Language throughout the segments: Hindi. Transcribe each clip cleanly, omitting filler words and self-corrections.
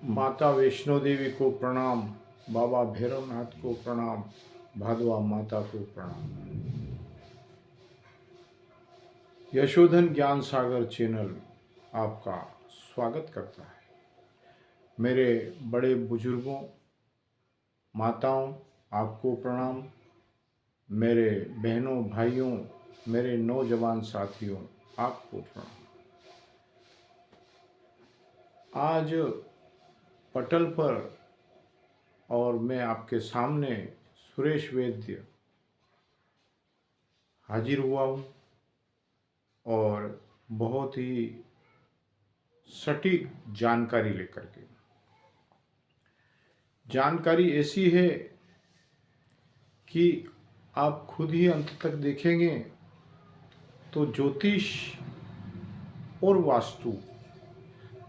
माता वैष्णो देवी को प्रणाम, बाबा भैरवनाथ को प्रणाम, भादवा माता को प्रणाम। यशोधन ज्ञान सागर चैनल आपका स्वागत करता है। मेरे बड़े बुजुर्गों, माताओं, आपको प्रणाम। मेरे बहनों, भाइयों, मेरे नौजवान साथियों, आपको प्रणाम। आज पटल पर और मैं आपके सामने सुरेश वैद्य हाजिर हुआ हूँ और बहुत ही सटीक जानकारी लेकर के। जानकारी ऐसी है कि आप खुद ही अंत तक देखेंगे तो ज्योतिष और वास्तु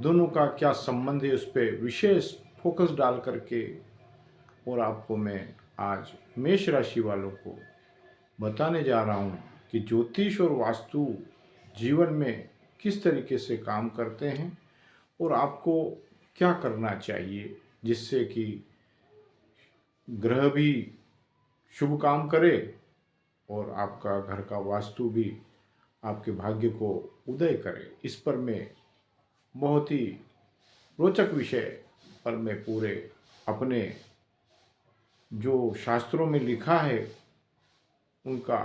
दोनों का क्या संबंध है, उस पर विशेष फोकस डाल करके और आपको मैं आज मेष राशि वालों को बताने जा रहा हूँ कि ज्योतिष और वास्तु जीवन में किस तरीके से काम करते हैं और आपको क्या करना चाहिए जिससे कि ग्रह भी शुभ काम करे और आपका घर का वास्तु भी आपके भाग्य को उदय करे। इस पर मैं बहुत ही रोचक विषय पर मैं पूरे अपने जो शास्त्रों में लिखा है उनका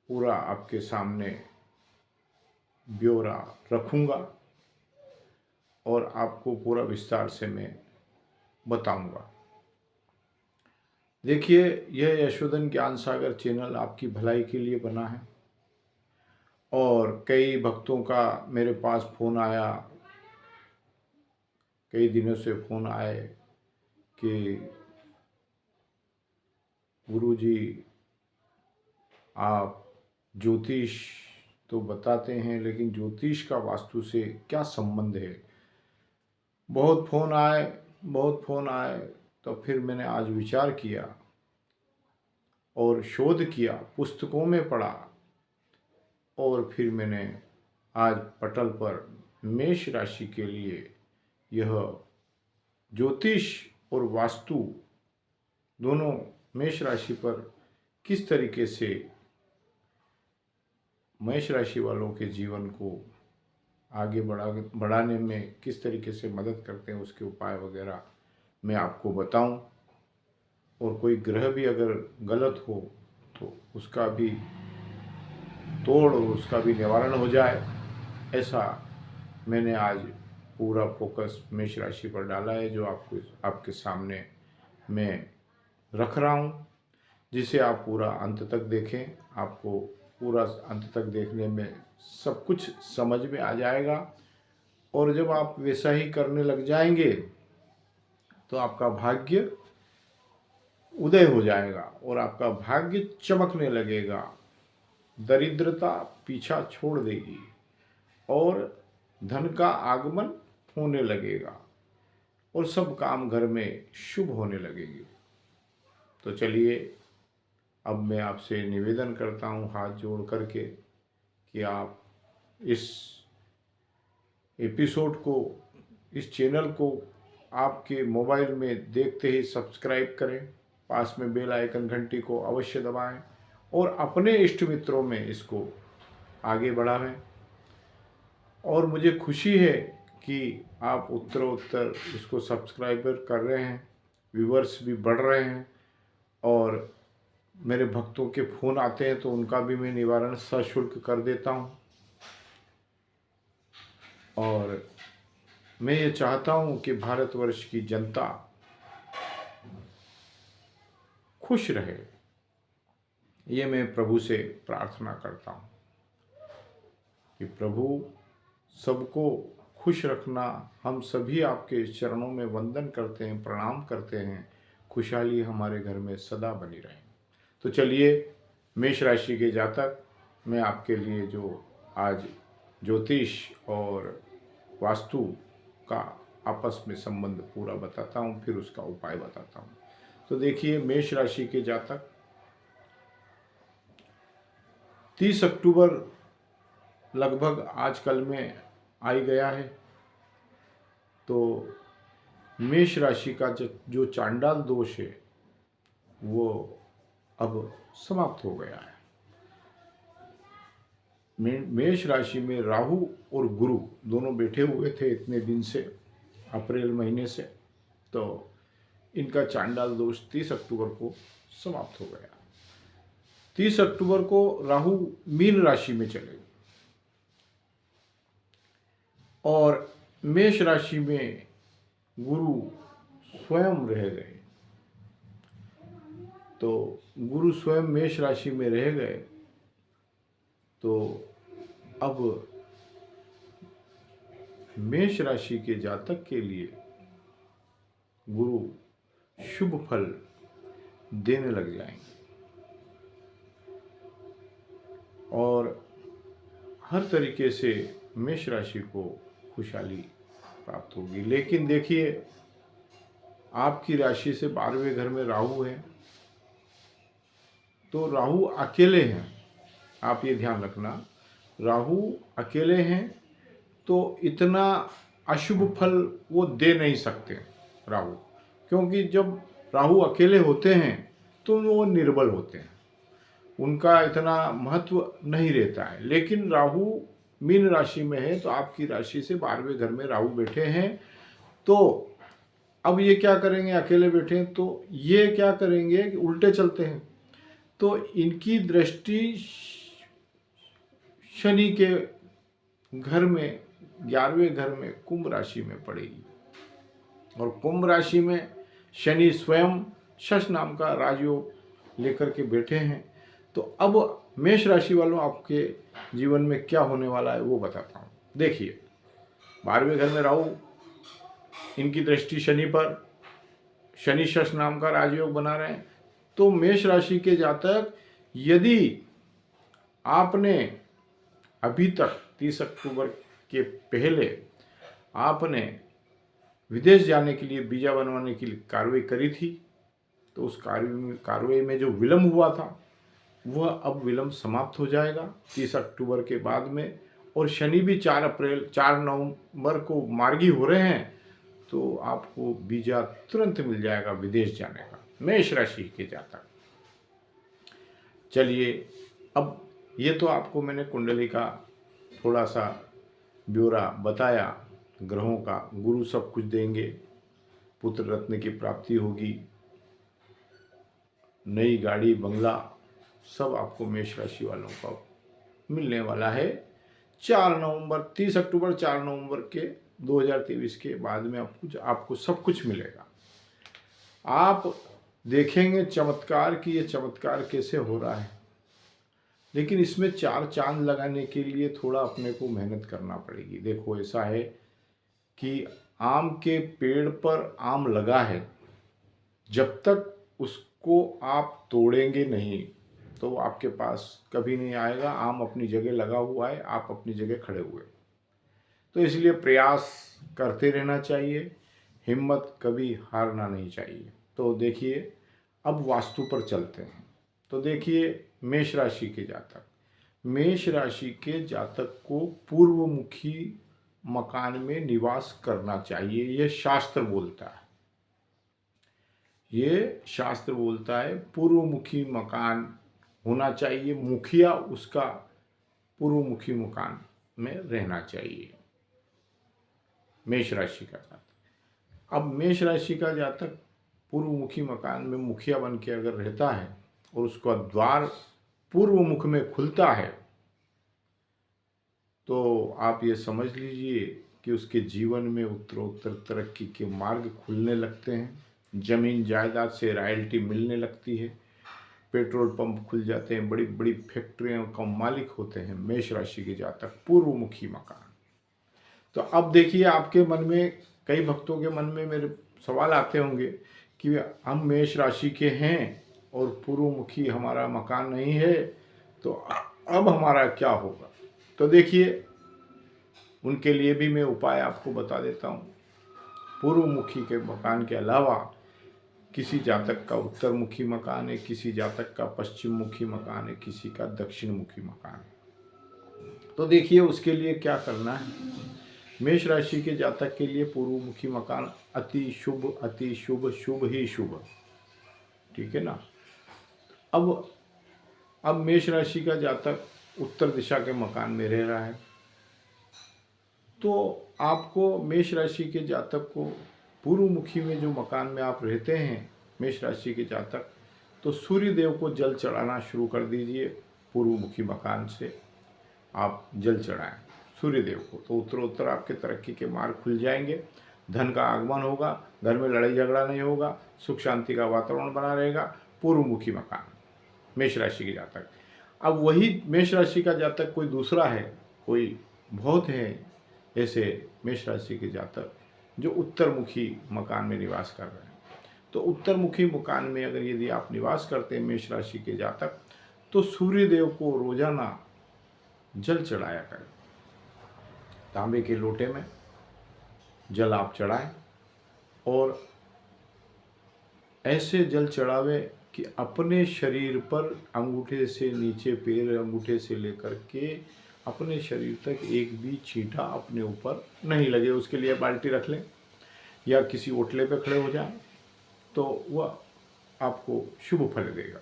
पूरा आपके सामने ब्यौरा रखूँगा और आपको पूरा विस्तार से मैं बताऊंगा। देखिए, यह यशोधन ज्ञान सागर चैनल आपकी भलाई के लिए बना है और कई भक्तों का मेरे पास फ़ोन आया, कई दिनों से फ़ोन आए कि गुरुजी आप ज्योतिष तो बताते हैं लेकिन ज्योतिष का वास्तु से क्या संबंध है। बहुत फ़ोन आए तो फिर मैंने आज विचार किया और शोध किया, पुस्तकों में पढ़ा और फिर मैंने आज पटल पर मेष राशि के लिए यह ज्योतिष और वास्तु दोनों मेष राशि पर किस तरीके से मेष राशि वालों के जीवन को आगे बढ़ाने में किस तरीके से मदद करते हैं, उसके उपाय वगैरह मैं आपको बताऊं। और कोई ग्रह भी अगर गलत हो तो उसका भी तोड़ और उसका भी निवारण हो जाए, ऐसा मैंने आज पूरा फोकस मेष राशि पर डाला है जो आपके सामने मैं रख रहा हूँ, जिसे आप पूरा अंत तक देखें। आपको पूरा अंत तक देखने में सब कुछ समझ में आ जाएगा और जब आप वैसा ही करने लग जाएंगे तो आपका भाग्य उदय हो जाएगा और आपका भाग्य चमकने लगेगा, दरिद्रता पीछा छोड़ देगी और धन का आगमन होने लगेगा और सब काम घर में शुभ होने लगेंगे। तो चलिए, अब मैं आपसे निवेदन करता हूँ हाथ जोड़ करके कि आप इस एपिसोड को, इस चैनल को आपके मोबाइल में देखते ही सब्सक्राइब करें, पास में बेल आइकन घंटी को अवश्य दबाएं और अपने इष्ट मित्रों में इसको आगे बढ़ाएं। और मुझे खुशी है कि आप उत्तरोत्तर इसको सब्सक्राइबर कर रहे हैं, व्यूवर्स भी बढ़ रहे हैं और मेरे भक्तों के फ़ोन आते हैं तो उनका भी मैं निवारण सशुल्क कर देता हूं। और मैं ये चाहता हूं कि भारतवर्ष की जनता खुश रहे, ये मैं प्रभु से प्रार्थना करता हूं कि प्रभु सबको खुश रखना। हम सभी आपके चरणों में वंदन करते हैं, प्रणाम करते हैं। खुशहाली हमारे घर में सदा बनी रहे। तो चलिए, मेष राशि के जातक, मैं आपके लिए जो आज ज्योतिष और वास्तु का आपस में संबंध पूरा बताता हूँ, फिर उसका उपाय बताता हूँ। तो देखिए, मेष राशि के जातक 30 अक्टूबर लगभग आजकल में आ ही गया है, तो मेष राशि का जो चांडाल दोष है वो अब समाप्त हो गया है। मेष राशि में राहु और गुरु दोनों बैठे हुए थे इतने दिन से, अप्रैल महीने से, तो इनका चांडाल दोष 30 अक्टूबर को समाप्त हो गया। 30 अक्टूबर को राहु मीन राशि में चले और मेष राशि में गुरु स्वयं रह गए। तो गुरु स्वयं मेष राशि में रह गए तो अब मेष राशि के जातक के लिए गुरु शुभ फल देने लग जाएंगे और हर तरीके से मेष राशि को खुशहाली प्राप्त होगी। लेकिन देखिए, आपकी राशि से 12वें घर में राहु है, तो राहु अकेले हैं। आप ये ध्यान रखना, राहु अकेले हैं तो इतना अशुभ फल वो दे नहीं सकते राहु, क्योंकि जब राहु अकेले होते हैं तो वो निर्बल होते हैं, उनका इतना महत्व नहीं रहता है। लेकिन राहु मीन राशि में है तो आपकी राशि से 12वें घर में राहु बैठे हैं, तो अब ये क्या करेंगे, अकेले बैठे हैं तो ये क्या करेंगे कि उल्टे चलते हैं, तो इनकी दृष्टि शनि के घर में 11वें घर में कुंभ राशि में पड़ेगी और कुंभ राशि में शनि स्वयं शश नाम का राजयोग लेकर के बैठे हैं। तो अब मेष राशि वालों, आपके जीवन में क्या होने वाला है वो बताता हूँ। देखिए, 12वें घर में राहु, इनकी दृष्टि शनि पर, शनि शश नाम का राजयोग बना रहे हैं। तो मेष राशि के जातक, यदि आपने अभी तक 30 अक्टूबर के पहले आपने विदेश जाने के लिए वीजा बनवाने की कार्रवाई करी थी, तो उस कार्रवाई में जो विलंब हुआ था वह अब विलंब समाप्त हो जाएगा 30 अक्टूबर के बाद में। और शनि भी 4 नवंबर को मार्गी हो रहे हैं, तो आपको वीजा तुरंत मिल जाएगा विदेश जाने का, मेष राशि के जातक। चलिए, अब ये तो आपको मैंने कुंडली का थोड़ा सा ब्यौरा बताया, ग्रहों का। गुरु सब कुछ देंगे, पुत्र रत्न की प्राप्ति होगी, नई गाड़ी बंगला सब आपको मेष राशि वालों को मिलने वाला है 30 अक्टूबर 4 नवंबर के 2023 के बाद में आपको सब कुछ मिलेगा। आप देखेंगे चमत्कार कि ये चमत्कार कैसे हो रहा है, लेकिन इसमें 4 चांद लगाने के लिए थोड़ा अपने को मेहनत करना पड़ेगी। देखो, ऐसा है कि आम के पेड़ पर आम लगा है, जब तक उसको आप तोड़ेंगे नहीं तो आपके पास कभी नहीं आएगा। आम अपनी जगह लगा हुआ है, आप अपनी जगह खड़े हुए। तो इसलिए प्रयास करते रहना चाहिए, हिम्मत कभी हारना नहीं चाहिए। तो देखिए, अब वास्तु पर चलते हैं। तो देखिए, मेष राशि के जातक, मेष राशि के जातक को पूर्वमुखी मकान में निवास करना चाहिए, यह शास्त्र बोलता है। ये शास्त्र बोलता है पूर्वमुखी मकान होना चाहिए, मुखिया उसका पूर्वमुखी मकान में रहना चाहिए मेष राशि का जातक। अब मेष राशि का जातक पूर्वमुखी मकान में मुखिया बन के अगर रहता है और उसका द्वार पूर्व मुख में खुलता है, तो आप ये समझ लीजिए कि उसके जीवन में उत्तरोत्तर तरक्की के मार्ग खुलने लगते हैं। जमीन जायदाद से रॉयल्टी मिलने लगती है, पेट्रोल पंप खुल जाते हैं, बड़ी बड़ी फैक्ट्रियों का मालिक होते हैं मेष राशि के जातक पूर्वमुखी मकान। तो अब देखिए, आपके मन में, कई भक्तों के मन में मेरे सवाल आते होंगे कि हम मेष राशि के हैं और पूर्वमुखी हमारा मकान नहीं है, तो अब हमारा क्या होगा। तो देखिए, उनके लिए भी मैं उपाय आपको बता देता हूँ। पूर्वमुखी के मकान के अलावा किसी जातक का उत्तरमुखी मकान है, किसी जातक का पश्चिम मुखी मकान है, किसी का दक्षिण मुखी मकान है। तो देखिए, उसके लिए क्या करना है। मेष राशि के जातक के लिए पूर्वमुखी मकान अति शुभ, शुभ ही शुभ। ठीक है ना। अब मेष राशि का जातक उत्तर दिशा के मकान में रह रहा है, तो आपको मेष राशि के जातक को पूर्वमुखी में जो मकान में आप रहते हैं मेष राशि के जातक, तो सूर्य देव को जल चढ़ाना शुरू कर दीजिए। पूर्वमुखी मकान से आप जल चढ़ाएं सूर्य देव को, तो उत्तरोत्तर आपके तरक्की के मार्ग खुल जाएंगे, धन का आगमन होगा, घर में लड़ाई झगड़ा नहीं होगा, सुख शांति का वातावरण बना रहेगा। पूर्वमुखी मकान मेष राशि के जातक। अब वही मेष राशि का जातक कोई दूसरा है, कोई बहुत है ऐसे मेष राशि के जातक जो उत्तरमुखी मकान में निवास कर रहे हैं। तो उत्तरमुखी मकान में अगर यदि आप निवास करते हैं मेष राशि के जातक, तो सूर्य देव को रोजाना जल चढ़ाया करें। तांबे के लोटे में जल आप चढ़ाएं और ऐसे जल चढ़ावे कि अपने शरीर पर अंगूठे से नीचे, पैर अंगूठे से लेकर के अपने शरीर तक एक भी छींटा अपने ऊपर नहीं लगे। उसके लिए बाल्टी रख लें या किसी ओटले पे खड़े हो जाएं, तो वह आपको शुभ फल देगा।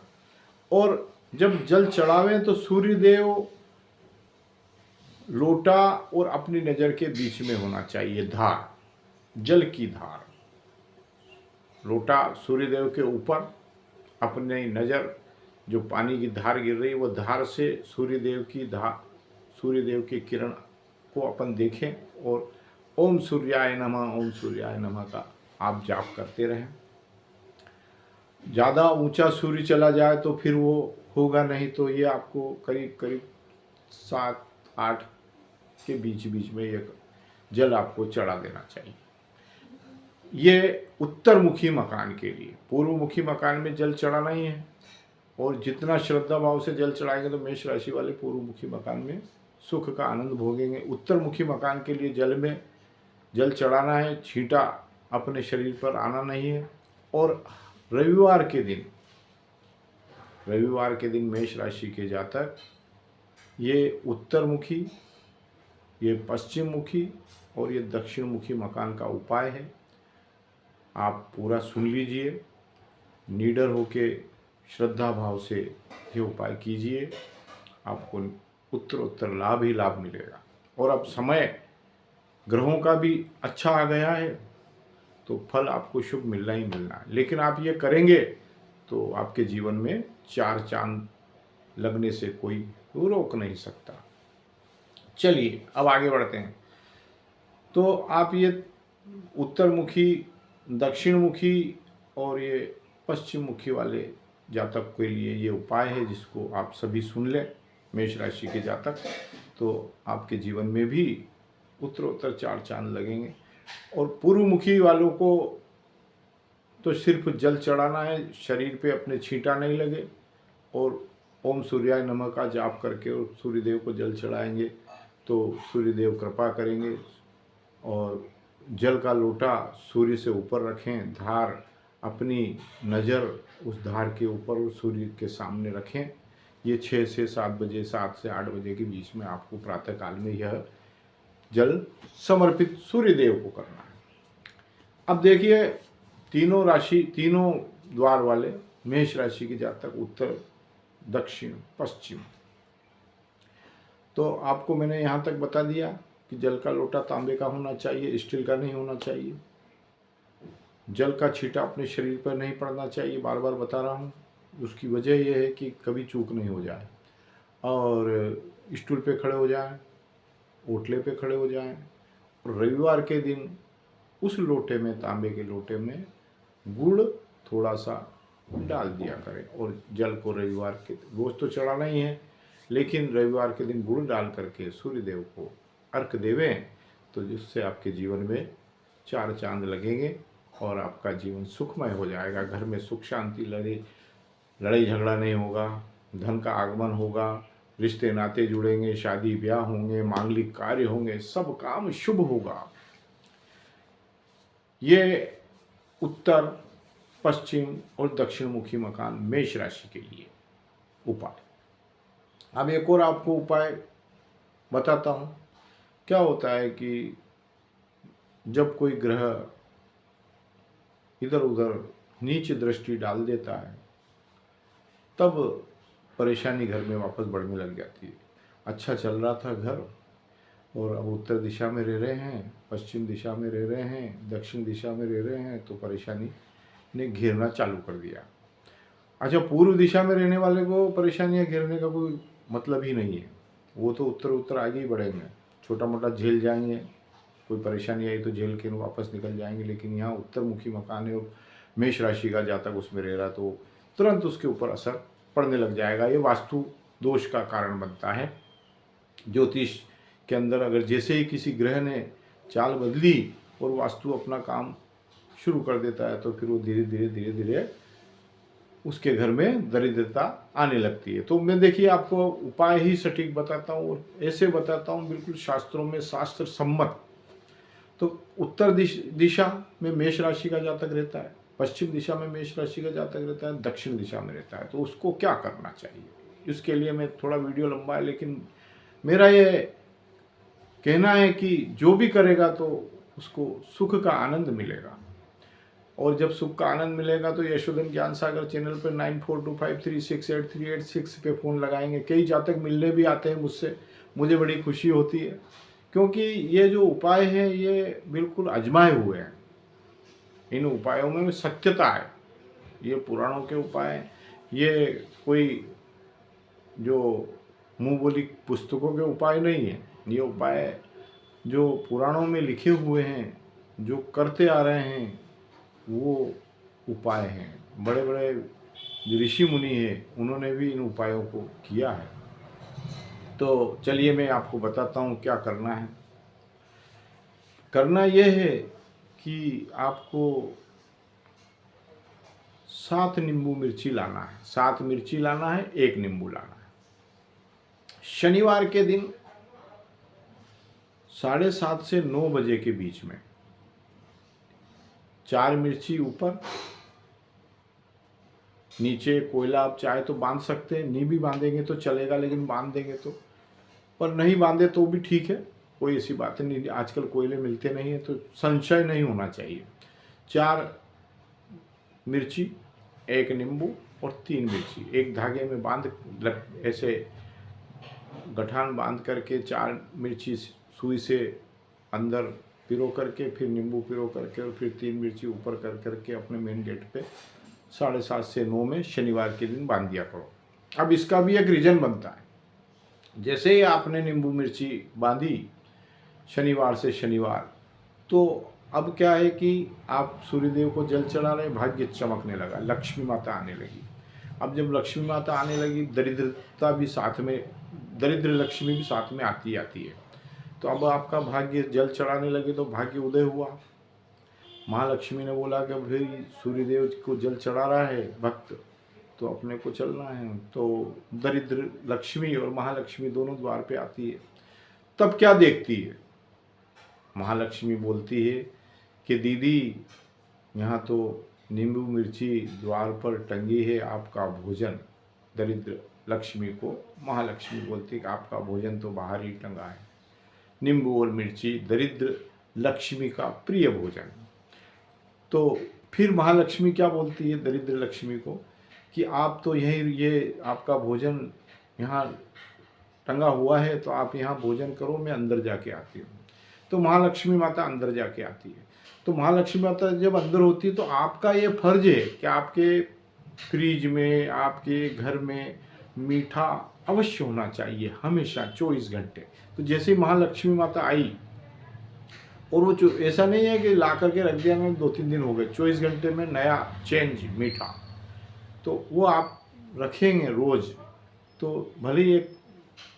और जब जल चढ़ावें तो सूर्य देव लोटा और अपनी नज़र के बीच में होना चाहिए धार, जल की धार। लोटा सूर्य देव के ऊपर, अपनी नज़र जो पानी की धार गिर रही है वो धार से सूर्य देव की किरण को अपन देखें और ओम सूर्याय नमः का आप जाप करते रहें। ज़्यादा ऊंचा सूर्य चला जाए तो फिर वो होगा नहीं, तो ये आपको करीब करीब 7-8 के बीच में ये जल आपको चढ़ा देना चाहिए। ये उत्तरमुखी मकान के लिए। पूर्वमुखी मकान में जल चढ़ाना ही है, और जितना श्रद्धा भाव से जल चढ़ाएंगे तो मेष राशि वाले पूर्वमुखी मकान में सुख का आनंद भोगेंगे। उत्तरमुखी मकान के लिए जल में जल चढ़ाना है, छींटा अपने शरीर पर आना नहीं है। और रविवार के दिन मेष राशि के जातक ये उत्तरमुखी, ये पश्चिममुखी और ये दक्षिणमुखी मकान का उपाय है। आप पूरा सुन लीजिए, निडर होके श्रद्धा भाव से ये उपाय कीजिए, आपको उत्तरोत्तर लाभ ही लाभ मिलेगा। और अब समय ग्रहों का भी अच्छा आ गया है, तो फल आपको शुभ मिलना ही मिलना है। लेकिन आप ये करेंगे तो आपके जीवन में 4 चांद लगने से कोई रोक नहीं सकता। चलिए अब आगे बढ़ते हैं। तो आप ये उत्तरमुखी, दक्षिणमुखी और ये पश्चिममुखी वाले जातक के लिए ये उपाय है, जिसको आप सभी सुन लें मेष राशि के जातक, तो आपके जीवन में भी उत्तरोत्तर 4 चांद लगेंगे। और पूर्वमुखी वालों को तो सिर्फ जल चढ़ाना है, शरीर पे अपने छींटा नहीं लगे, और ओम सूर्याय नमः का जाप करके और सूर्यदेव को जल चढ़ाएंगे तो सूर्यदेव कृपा करेंगे। और जल का लोटा सूर्य से ऊपर रखें, धार अपनी नज़र उस धार के ऊपर और सूर्य के सामने रखें। ये 6 से 7 बजे, 7 से 8 बजे के बीच में आपको प्रातःकाल में यह जल समर्पित सूर्यदेव को करना है। अब देखिए, तीनों द्वार वाले मेष राशि के जातक उत्तर, दक्षिण, पश्चिम, तो आपको मैंने यहाँ तक बता दिया कि जल का लोटा तांबे का होना चाहिए, स्टील का नहीं होना चाहिए। जल का छींटा अपने शरीर पर नहीं पड़ना चाहिए, बार बार बता रहा हूँ। उसकी वजह यह है कि कभी चूक नहीं हो जाए, और स्टूल पे खड़े हो जाएं, ओटले पे खड़े हो जाएं, और रविवार के दिन उस लोटे में, तांबे के लोटे में गुड़ थोड़ा सा डाल दिया करें। और जल को रविवार के रोज़ तो चढ़ाना ही है, लेकिन रविवार के दिन गुड़ डाल करके सूर्यदेव को अर्घ देवें, तो जिससे आपके जीवन में 4 चांद लगेंगे और आपका जीवन सुखमय हो जाएगा। घर में सुख शांति, लड़ाई झगड़ा नहीं होगा, धन का आगमन होगा, रिश्ते नाते जुड़ेंगे, शादी ब्याह होंगे, मांगलिक कार्य होंगे, सब काम शुभ होगा। ये उत्तर, पश्चिम और दक्षिणमुखी मकान मेष राशि के लिए उपाय। अब एक और आपको उपाय बताता हूँ। क्या होता है कि जब कोई ग्रह इधर उधर नीच दृष्टि डाल देता है तब परेशानी घर में वापस बढ़ने लग जाती है। अच्छा चल रहा था घर, और अब उत्तर दिशा में रह रहे हैं, पश्चिम दिशा में रह रहे हैं, दक्षिण दिशा में रह रहे हैं, तो परेशानी ने घेरना चालू कर दिया। अच्छा, पूर्व दिशा में रहने वाले को परेशानियां घेरने का कोई मतलब ही नहीं है, वो तो उत्तर उत्तर आगे ही बढ़ेंगे, छोटा मोटा झेल जाएंगे, कोई परेशानी आई तो झेल के वापस निकल जाएंगे। लेकिन यहाँ उत्तरमुखी मकान है और मेष राशि का जातक उसमें रह रहा, तो तुरंत उसके ऊपर असर पड़ने लग जाएगा। ये वास्तु दोष का कारण बनता है। ज्योतिष के अंदर अगर जैसे ही किसी ग्रह ने चाल बदली और वास्तु अपना काम शुरू कर देता है तो फिर वो धीरे धीरे धीरे धीरे उसके घर में दरिद्रता आने लगती है। तो मैं देखिए आपको उपाय ही सटीक बताता हूँ और ऐसे बताता हूँ बिल्कुल शास्त्रों में शास्त्र सम्मत। तो उत्तर दिशा में मेष राशि का जातक रहता है, पश्चिम दिशा में मेष राशि का जातक रहता है, दक्षिण दिशा में रहता है, तो उसको क्या करना चाहिए? इसके लिए मैं थोड़ा वीडियो लंबा है, लेकिन मेरा ये कहना है कि जो भी करेगा तो उसको सुख का आनंद मिलेगा। और जब सुख का आनंद मिलेगा तो यशोधन ज्ञान सागर चैनल पर 9425368386 पे फ़ोन लगाएंगे। कई जातक मिलने भी आते हैं मुझसे, मुझे बड़ी खुशी होती है, क्योंकि ये जो उपाय है ये बिल्कुल आजमाए हुए हैं। इन उपायों में सत्यता है, ये पुराणों के उपाय हैं, ये कोई जो मुँह बोली पुस्तकों के उपाय नहीं है। ये उपाय जो पुराणों में लिखे हुए हैं, जो करते आ रहे हैं, वो उपाय हैं। बड़े बड़े ऋषि मुनि हैं, उन्होंने भी इन उपायों को किया है। तो चलिए मैं आपको बताता हूँ क्या करना है। करना यह है कि आपको 7 नींबू मिर्ची लाना है। 7 मिर्ची लाना है, 1 नींबू लाना है। शनिवार के दिन 7:30 से 9 बजे के बीच में 4 मिर्ची ऊपर, नीचे कोयला आप चाहे तो बांध सकते हैं, नहीं भी बांधेंगे तो चलेगा, लेकिन बांध देंगे तो, पर नहीं बांधे तो भी ठीक है, कोई ऐसी बात नहीं। आजकल कोयले मिलते नहीं है तो संशय नहीं होना चाहिए। 4 मिर्ची, 1 नींबू और 3 मिर्ची एक धागे में बांध, ऐसे गठान बांध करके 4 मिर्ची सुई से अंदर पिरो करके, फिर नींबू पिरो करके, और फिर 3 मिर्ची ऊपर कर करके अपने मेन गेट पे 7:30 से 9 में शनिवार के दिन बांध दिया करो। अब इसका भी एक रीजन बनता है। जैसे ही आपने नींबू मिर्ची बांधी शनिवार से शनिवार, तो अब क्या है कि आप सूर्यदेव को जल चढ़ा रहे, भाग्य चमकने लगा, लक्ष्मी माता आने लगी। अब जब लक्ष्मी माता आने लगी, दरिद्रता भी साथ में, दरिद्र लक्ष्मी भी साथ में आती है। तो अब आपका भाग्य जल चढ़ाने लगे तो भाग्य उदय हुआ। महालक्ष्मी ने बोला कि भाई सूर्यदेव को जल चढ़ा रहा है भक्त, तो अपने को चलना है। तो दरिद्र लक्ष्मी और महालक्ष्मी दोनों द्वार पे आती है। तब क्या देखती है? महालक्ष्मी बोलती है कि दीदी, यहाँ तो नींबू मिर्ची द्वार पर टंगी है, आपका भोजन। दरिद्र लक्ष्मी को महालक्ष्मी बोलती है कि आपका भोजन तो बाहर ही टंगा है। नींबू और मिर्ची दरिद्र लक्ष्मी का प्रिय भोजन। तो फिर महालक्ष्मी क्या बोलती है दरिद्र लक्ष्मी को कि आप तो यही, ये आपका भोजन यहाँ टंगा हुआ है, तो आप यहाँ भोजन करो, मैं अंदर जाके आती हूँ। तो महालक्ष्मी माता अंदर जाके आती है। तो महालक्ष्मी माता जब अंदर होती है तो आपका ये फर्ज है कि आपके फ्रिज में, आपके घर में मीठा अवश्य होना चाहिए, हमेशा 24 घंटे। तो जैसे ही महालक्ष्मी माता आई, और वो ऐसा नहीं है कि ला करके रख दिया, मैं 2-3 दिन हो गए, 24 घंटे में नया चेंज मीठा, तो वो आप रखेंगे रोज़, तो भले ही 1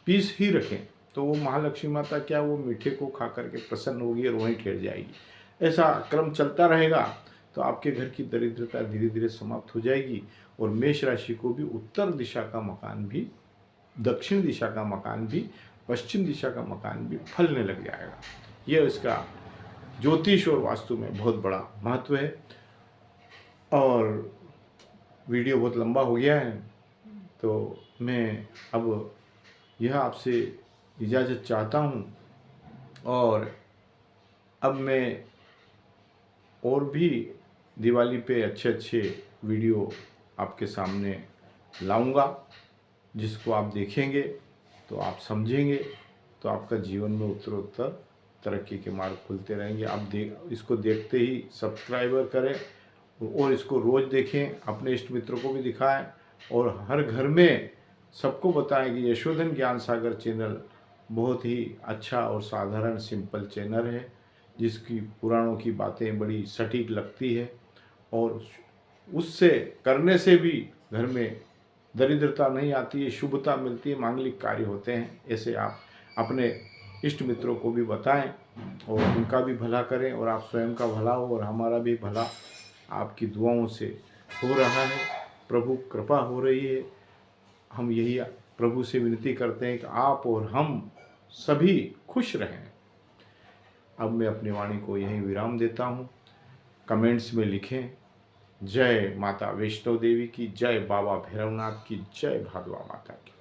पीस ही रखें, तो वो महालक्ष्मी माता क्या वो मीठे को खा करके प्रसन्न होगी और वहीं ठहर जाएगी। ऐसा क्रम चलता रहेगा तो आपके घर की दरिद्रता धीरे धीरे समाप्त हो जाएगी। और मेष राशि को भी उत्तर दिशा का मकान भी, दक्षिण दिशा का मकान भी, पश्चिम दिशा का मकान भी फलने लग जाएगा। यह इसका ज्योतिष और वास्तु में बहुत बड़ा महत्व है। और वीडियो बहुत लंबा हो गया है, तो मैं अब यह आपसे इजाज़त चाहता हूँ। और अब मैं और भी दिवाली पे अच्छे अच्छे वीडियो आपके सामने लाऊंगा, जिसको आप देखेंगे तो आप समझेंगे, तो आपका जीवन में उत्तरोत्तर तरक्की के मार्ग खुलते रहेंगे। आप इसको देखते ही सब्सक्राइबर करें और इसको रोज़ देखें, अपने इष्ट मित्रों को भी दिखाएं और हर घर में सबको बताएं कि यशोधन ज्ञान सागर चैनल बहुत ही अच्छा और साधारण सिंपल चैनल है, जिसकी पुराणों की बातें बड़ी सटीक लगती है और उससे करने से भी घर में दरिद्रता नहीं आती है, शुभता मिलती है, मांगलिक कार्य होते हैं। ऐसे आप अपने इष्ट मित्रों को भी बताएं और उनका भी भला करें और आप स्वयं का भला हो और हमारा भी भला आपकी दुआओं से हो रहा है। प्रभु कृपा हो रही है। हम यही प्रभु से विनती करते हैं कि आप और हम सभी खुश रहें। अब मैं अपनी वाणी को यहीं विराम देता हूँ। कमेंट्स में लिखें, जय माता वैष्णो देवी की, जय बाबा भैरवनाथ की, जय भादवा माता की।